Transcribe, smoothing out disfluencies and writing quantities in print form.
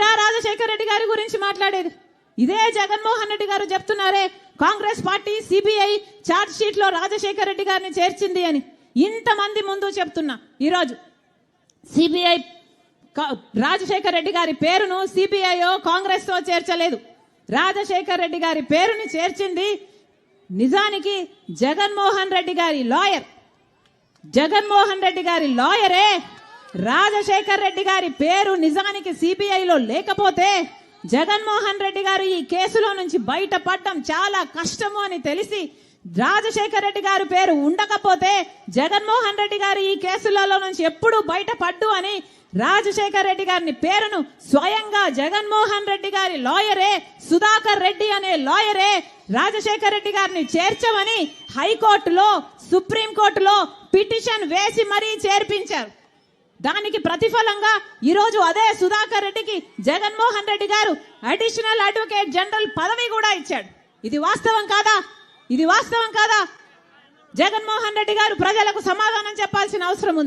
మీరా రాజశేఖర రెడ్డి గారి గురించి మాట్లాడేది? ఇదే జగన్మోహన్ రెడ్డి గారు చెప్తున్నారే Congress party CBI charge sheet లో రాజశేఖర రెడ్డి గారిని చేర్చింది అని. ఇంతమంది ముందు చెప్తున్నా, ఈరోజు సిబిఐ రాజశేఖర రెడ్డి గారి పేరును సిబిఐ కాంగ్రెస్ తో చేర్చలేదు. రాజశేఖర రెడ్డి గారి పేరుని చేర్చింది నిజానికి జగన్మోహన్ రెడ్డి గారి లాయర్. జగన్మోహన్ రెడ్డి గారి లాయరే రాజశేఖర రెడ్డి గారి పేరు నిజానికి సిబిఐలో లేకపోతే జగన్మోహన్ రెడ్డి గారు ఈ కేసులో నుంచి బయటపడడం చాలా కష్టము అని తెలిసి, రాజశేఖర రెడ్డి గారి పేరు ఉండకపోతే జగన్మోహన్ రెడ్డి గారు ఈ కేసులలో నుంచి ఎప్పుడు బయటపడ్డు అని రాజశేఖర రెడ్డి గారిని పేరును స్వయంగా జగన్మోహన్ రెడ్డి గారి లాయరే, సుధాకర్ రెడ్డి అనే లాయరే రాజశేఖర రెడ్డి గారిని చేర్చమని హైకోర్టులో సుప్రీంకోర్టులో పిటిషన్ వేసి మరీ చేర్పించారు. దానికి ప్రతిఫలంగా ఈరోజు అదే సుధాకర్ రెడ్డికి జగన్మోహన్ రెడ్డి గారు అడిషనల్ అడ్వకేట్ జనరల్ పదవి కూడా ఇచ్చాడు. ఇది వాస్తవం కాదా? ఇది వాస్తవం కాదా? జగన్మోహన్ రెడ్డి గారు ప్రజలకు సమాధానం చెప్పాల్సిన అవసరం ఉంది.